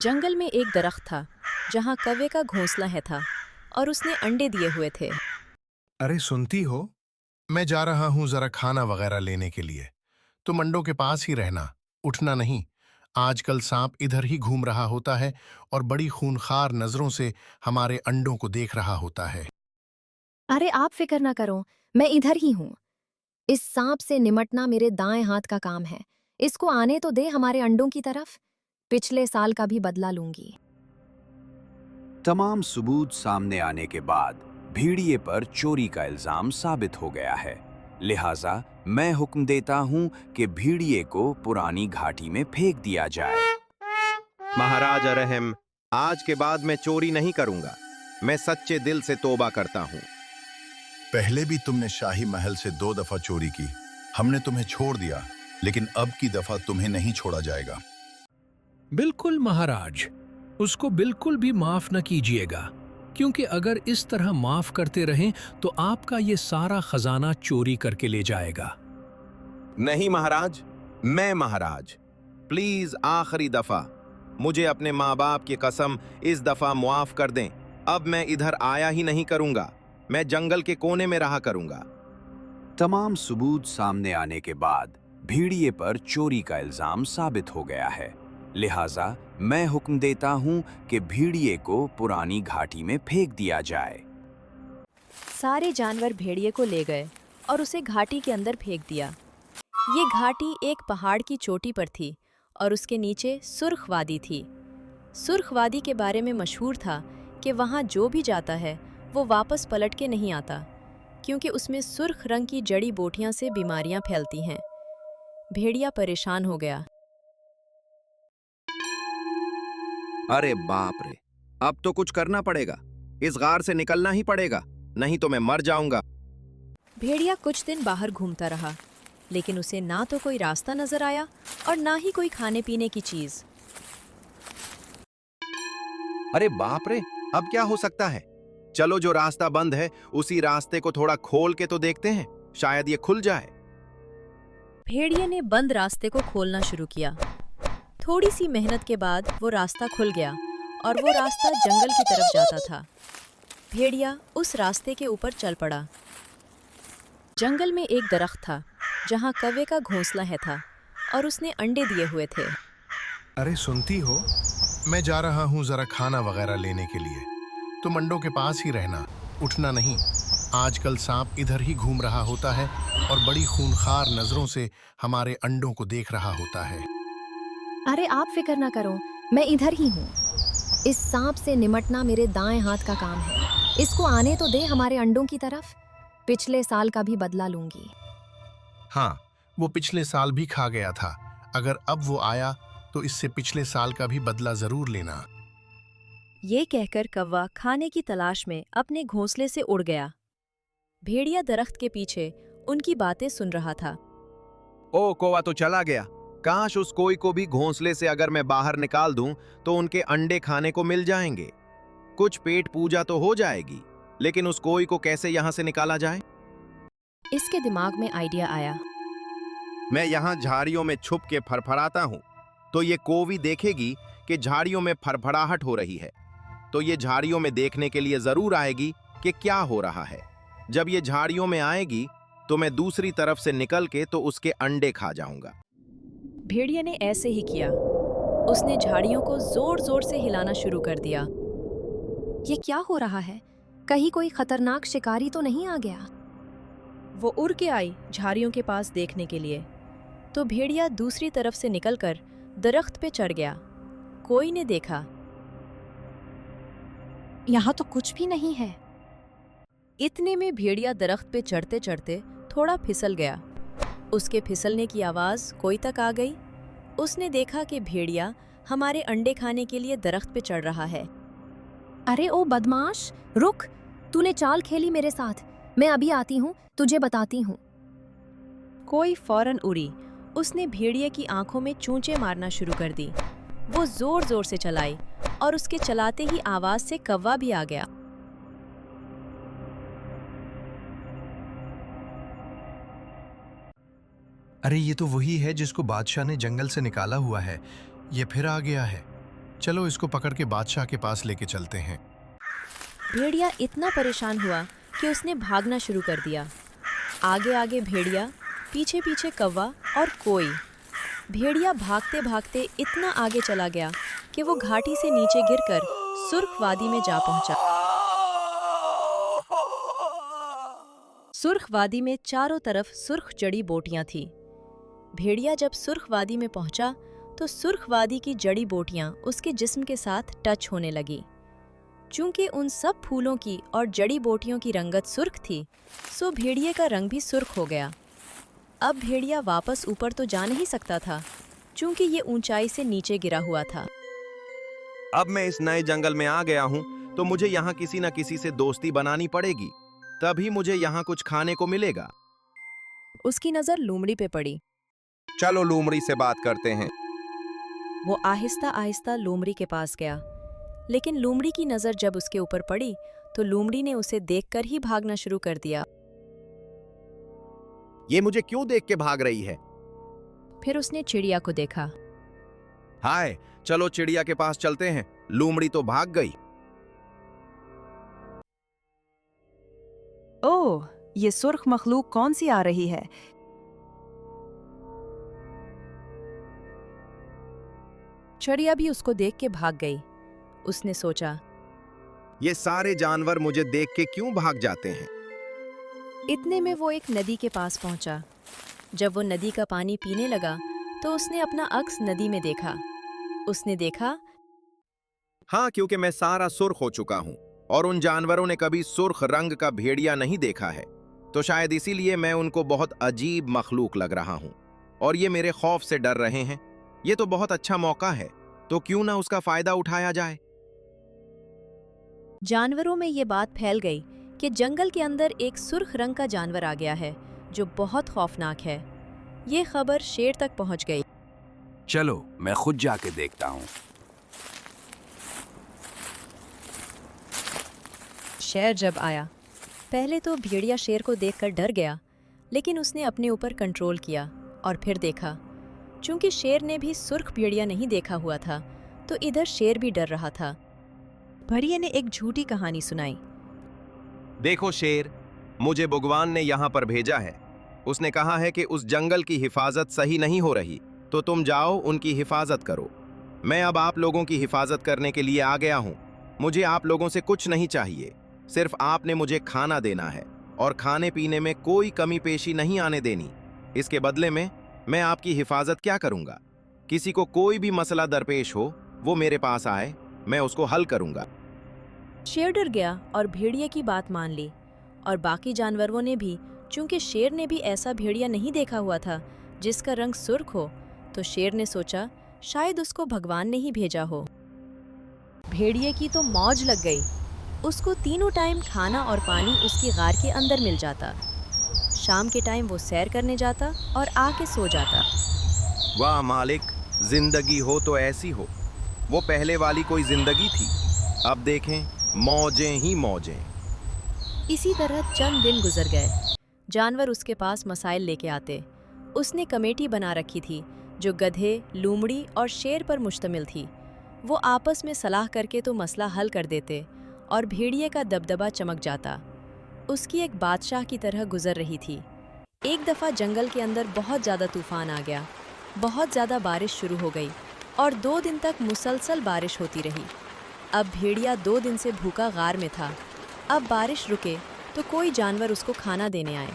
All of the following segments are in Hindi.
जंगल में एक दरख्त था जहाँ कौवे का घोंसला है था और उसने अंडे दिए हुए थे। अरे सुनती हो, मैं जा रहा हूं जरा खाना वगैरह लेने के लिए। तुम अंडों के पास ही रहना, उठना नहीं। आजकल सांप इधर ही घूम रहा होता है और बड़ी खूंखार नजरों से हमारे अंडों को देख रहा होता है। अरे आप फिक्र ना करो, मैं इधर ही हूँ। इस सांप से निमटना मेरे दाएं हाथ का काम है। इसको आने तो दे हमारे अंडों की तरफ। पिछले साल का भी बदला लूंगी। तमाम सबूत सामने आने के बाद भेड़िए पर चोरी का इल्जाम साबित हो गया है। लिहाजा मैं हुक्म देता हूं कि भेड़िए को पुरानी घाटी में फेंक दिया जाए। महाराज अरहम, आज के बाद मैं चोरी नहीं करूंगा। मैं सच्चे दिल से तौबा करता हूं। पहले भी तुमने शाही महल से 2 दफा चोरी की। हमने तुम्हें छोड़ दिया, लेकिन अब की दफा तुम्हें नहीं छोड़ा जाएगा। बिल्कुल महाराज, उसको बिल्कुल भी माफ न कीजिएगा, क्योंकि अगर इस तरह माफ करते रहें तो आपका ये सारा खजाना चोरी करके ले जाएगा। नहीं महाराज, मैं महाराज। प्लीज आखिरी दफा मुझे अपने माँ बाप की कसम इस दफा मुआफ कर दें। अब मैं इधर आया ही नहीं करूंगा। मैं जंगल के कोने में रहा करूंगा। तमाम सबूत सामने आने के बाद भेड़िए पर चोरी का इल्जाम साबित हो गया है। लिहाजा मैं हुक्म देता हूं कि भेड़िए को पुरानी घाटी में फेंक दिया जाए। सारे जानवर भेड़िए को ले गए और उसे घाटी के अंदर फेंक दिया। ये घाटी एक पहाड़ की चोटी पर थी और उसके नीचे सुर्ख वादी थी। सुर्ख वादी के बारे में मशहूर था कि वहाँ जो भी जाता है वो वापस पलट के नहीं आता, क्योंकि उसमें सुर्ख रंग की जड़ी बूटियां से बीमारियां फैलती हैं। भेड़िया परेशान हो गया। अरे बाप रे, अब तो कुछ करना पड़ेगा। इस गार से निकलना ही पड़ेगा, नहीं तो मैं मर जाऊंगा। भेड़िया कुछ दिन बाहर घूमता रहा, लेकिन उसे ना तो कोई रास्ता नजर आया और ना ही कोई खाने पीने की चीज। अरे बाप रे, अब क्या हो सकता है? चलो, जो रास्ता बंद है उसी रास्ते को थोड़ा खोल के तो देखते हैं, शायद ये खुल जाए। भेड़िए ने बंद रास्ते को खोलना शुरू किया। थोड़ी सी मेहनत के बाद वो रास्ता खुल गया और वो रास्ता जंगल की तरफ जाता था। भेड़िया उस रास्ते के ऊपर चल पड़ा। जंगल में एक दरख्त था जहाँ कौवे का घोंसला है था और उसने अंडे दिए हुए थे। अरे सुनती हो, मैं जा रहा हूं जरा खाना वगैरह लेने के लिए। तुम अंडों के पास ही रहना, उठना नहीं। आजकल सांप इधर ही घूम रहा होता है और बड़ी खूंखार नजरों से हमारे अंडों को देख रहा होता है। अरे आप फिक्र ना करो, मैं इधर ही हूँ। इस सांप से निमटना मेरे दाएं हाथ का काम है। इसको आने तो दे हमारे अंडों की तरफ। पिछले साल का भी बदला लूंगी। हाँ, वो पिछले साल भी खा गया था। अगर अब वो आया तो इससे पिछले साल का भी बदला जरूर लेना। ये कहकर कौवा खाने की तलाश में अपने घोंसले से उड़ गया। भेड़िया दरख्त के पीछे उनकी बातें सुन रहा था। ओ, कौवा तो चला गया। काश उस कोई को भी घोंसले से अगर मैं बाहर निकाल दूं तो उनके अंडे खाने को मिल जाएंगे। कुछ पेट पूजा तो हो जाएगी, लेकिन उस कोई को कैसे यहां से निकाला जाए? इसके दिमाग में आइडिया आया। मैं यहां झाड़ियों में छुप के फड़फड़ाता हूं, तो ये कोवी देखेगी कि झाड़ियों में फड़फड़ाहट हो रही है, तो ये झाड़ियों में देखने के लिए जरूर आएगी कि क्या हो रहा है। जब ये झाड़ियों में आएगी तो मैं दूसरी तरफ से निकल के तो उसके अंडे खा जाऊंगा। भेड़िया ने ऐसे ही किया। उसने झाड़ियों को जोर जोर से हिलाना शुरू कर दिया। ये क्या हो रहा है? कहीं कोई खतरनाक शिकारी तो नहीं आ गया? वो उड़ के आई झाड़ियों के पास देखने के लिए, तो भेड़िया दूसरी तरफ से निकलकर दरख्त पे चढ़ गया। कोई ने देखा। यहाँ तो कुछ भी नहीं है। इतने में भेड़िया दरख्त पे चढ़ते चढ़ते थोड़ा फिसल गया। उसके फिसलने की आवाज कोई तक आ गई। उसने देखा कि भेड़िया हमारे अंडे खाने के लिए दरख्त पे चढ़ रहा है। अरे ओ बदमाश, रुक! तूने चाल खेली मेरे साथ। मैं अभी आती हूँ, तुझे बताती हूँ। कोई फौरन उड़ी। उसने भेड़िए की आंखों में चूंचे मारना शुरू कर दी। वो जोर जोर से चलाई और उसके चलाते ही आवाज से कौवा भी आ गया। अरे ये तो वही है जिसको बादशाह ने जंगल से निकाला हुआ है। ये फिर आ गया है। चलो इसको पकड़ के बादशाह के पास लेके चलते हैं। भेड़िया इतना परेशान हुआ कि उसने भागना शुरू कर दिया। आगे आगे भेड़िया, पीछे पीछे कौवा और कोई। भेड़िया भागते भागते इतना आगे चला गया कि वो घाटी से नीचे गिरकर सुर्ख वादी में जा पहुंचा। सुर्ख वादी में चारों तरफ सुर्ख जड़ी बोटियां थी। भेड़िया जब सुर्ख वादी में पहुंचा तो सुर्ख वादी की जड़ी बोटियां उसके जिस्म के साथ टच होने लगी। चूंकि उन सब फूलों की और जड़ी बोटियों की रंगत सुर्ख थी, सो भेड़िए का रंग भी सुर्ख हो गया। अब भेड़िया वापस ऊपर तो जा नहीं सकता था, चूंकि ये ऊंचाई से नीचे गिरा हुआ था। अब मैं इस नए जंगल में आ गया हूँ, तो मुझे यहाँ किसी न किसी से दोस्ती बनानी पड़ेगी, तभी मुझे यहाँ कुछ खाने को मिलेगा। उसकी नज़र लोमड़ी पे पड़ी। चलो लोमड़ी से बात करते हैं। वो आहिस्ता आहिस्ता लोमड़ी के पास गया, लेकिन लोमड़ी की नज़र जब उसके ऊपर पड़ी तो लोमड़ी ने उसे देखकर ही भागना शुरू कर दिया। ये मुझे क्यों देख के भाग रही है? फिर उसने चिड़िया को देखा। हाय, चलो चिड़िया के पास चलते हैं। लोमड़ी तो भाग गई। ओह, ये सुर्ख मखलूक कौन सी आ रही है? चिड़िया भी उसको देख के भाग गई। उसने सोचा, ये सारे जानवर मुझे देख के क्यों भाग जाते हैं? इतने में वो एक नदी के पास पहुंचा। जब वो नदी का पानी पीने लगा तो उसने अपना अक्स नदी में देखा। उसने देखा, हाँ, क्योंकि मैं सारा सुर्ख हो चुका हूँ और उन जानवरों ने कभी सुर्ख रंग का भेड़िया नहीं देखा है, तो शायद इसीलिए मैं उनको बहुत अजीब मखलूक लग रहा हूँ और ये मेरे खौफ से डर रहे हैं। ये तो बहुत अच्छा मौका है, तो क्यों ना उसका फायदा उठाया जाए। जानवरों में ये बात फैल गई कि जंगल के अंदर एक सुर्ख रंग का जानवर आ गया है जो बहुत खौफनाक है। ये खबर शेर तक पहुंच गई। चलो मैं खुद जाके देखता हूँ। शेर जब आया, पहले तो भेड़िया शेर को देखकर डर गया, लेकिन उसने अपने ऊपर कंट्रोल किया और फिर देखा। चूंकि शेर ने भी सुर्ख भेड़िया नहीं देखा हुआ था, तो इधर शेर भी डर रहा था। भेड़िए ने एक झूठी कहानी सुनाई। देखो शेर, मुझे भगवान ने यहाँ पर भेजा है। उसने कहा है कि उस जंगल की हिफाजत सही नहीं हो रही, तो तुम जाओ उनकी हिफाजत करो। मैं अब आप लोगों की हिफाजत करने के लिए आ गया हूँ। मुझे आप लोगों से कुछ नहीं चाहिए, सिर्फ आपने मुझे खाना देना है और खाने पीने में कोई कमी पेशी नहीं आने देनी। इसके बदले में मैं आपकी हिफाजत क्या करूँगा? किसी को कोई भी मसला दरपेश हो, वो मेरे पास आए, मैं उसको हल करूँगा। शेर डर गया और भेड़िए की बात मान ली। और बाकी जानवरों ने भी, चूंकि शेर ने भी ऐसा भेड़िया नहीं देखा हुआ था जिसका रंग सुर्ख हो, तो शेर ने सोचा शायद उसको भगवान ने ही भेजा हो। भेड़िए की तो मौज लग गई। उसको तीनों टाइम खाना और पानी उसकी गार के अंदर मिल जाता। शाम के टाइम वो सैर करने जाता और आके सो जाता। वाह मालिक, जिंदगी हो तो ऐसी हो। वो पहले वाली कोई जिंदगी थी, अब देखें मौजें ही मौजें। इसी तरह चंद दिन गुजर गए। जानवर उसके पास मसाइल लेके आते। उसने कमेटी बना रखी थी जो गधे, लोमड़ी और शेर पर मुश्तमिल थी। वो आपस में सलाह करके तो मसला हल कर देते और भेड़िए का दबदबा चमक जाता। उसकी एक बादशाह की तरह गुजर रही थी। एक दफ़ा जंगल के अंदर बहुत ज़्यादा तूफान आ गया। बहुत ज़्यादा बारिश शुरू हो गई और 2 दिन तक मुसलसल बारिश होती रही। अब भेड़िया 2 दिन से भूखा गार में था। अब बारिश रुके तो कोई जानवर उसको खाना देने आए।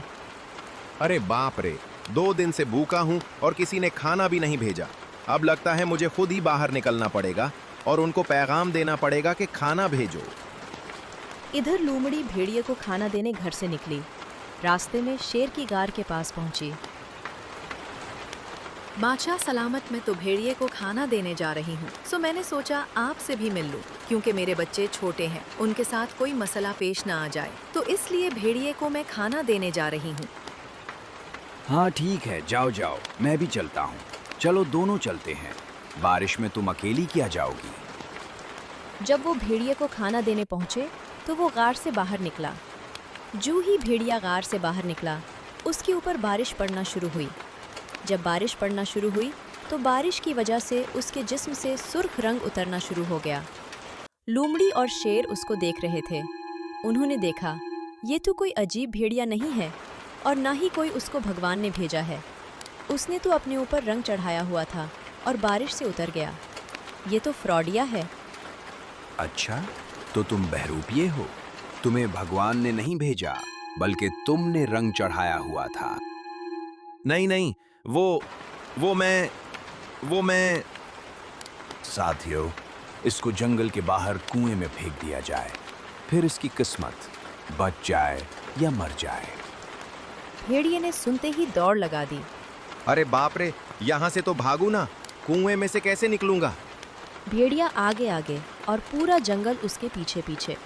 अरे बाप रे, 2 दिन से भूखा हूँ और किसी ने खाना भी नहीं भेजा। अब लगता है मुझे खुद ही बाहर निकलना पड़ेगा और उनको पैगाम देना पड़ेगा कि खाना भेजो। इधर लोमड़ी भेड़िए को खाना देने घर से निकली। रास्ते में शेर की गार के पास पहुंची। बादशाह सलामत, मैं तो भेड़िए को खाना देने जा रही हूँ, सो मैंने सोचा आपसे भी मिल लूँ, क्योंकि मेरे बच्चे छोटे हैं, उनके साथ कोई मसला पेश ना आ जाए, तो इसलिए भेड़िए को मैं खाना देने जा रही हूँ। हाँ ठीक है, जाओ जाओ, मैं भी चलता हूँ। चलो दोनों चलते हैं। बारिश में तुम अकेली क्या जाओगी? जब वो भेड़िए को खाना देने पहुंचे तो वो गार से बाहर निकला। जूं ही भेड़िया गार से बाहर निकला, उसके ऊपर बारिश पड़ना शुरू हुई। जब बारिश पड़ना शुरू हुई तो बारिश की वजह से उसके जिस्म से सुर्ख रंग उतरना शुरू हो गया। लोमड़ी और शेर उसको देख रहे थे। उन्होंने देखा, ये तो कोई अजीब भेड़िया नहीं है और ना ही कोई उसको भगवान ने भेजा है। उसने तो अपने ऊपर रंग चढ़ाया हुआ था और बारिश से उतर गया। ये तो फ्रॉडिया है। अच्छा, तो तुम बहरूपिये हो। तुम्हें भगवान ने नहीं भेजा, बल्कि तुमने रंग चढ़ाया हुआ था। नहीं नहीं, वो मैं साथियों, इसको जंगल के बाहर कुएं में फेंक दिया जाए, फिर इसकी किस्मत बच जाए या मर जाए। भेड़िए ने सुनते ही दौड़ लगा दी। अरे बाप रे, यहाँ से तो भागू ना, कुएं में से कैसे निकलूंगा? भेड़िया आगे आगे और पूरा जंगल उसके पीछे पीछे।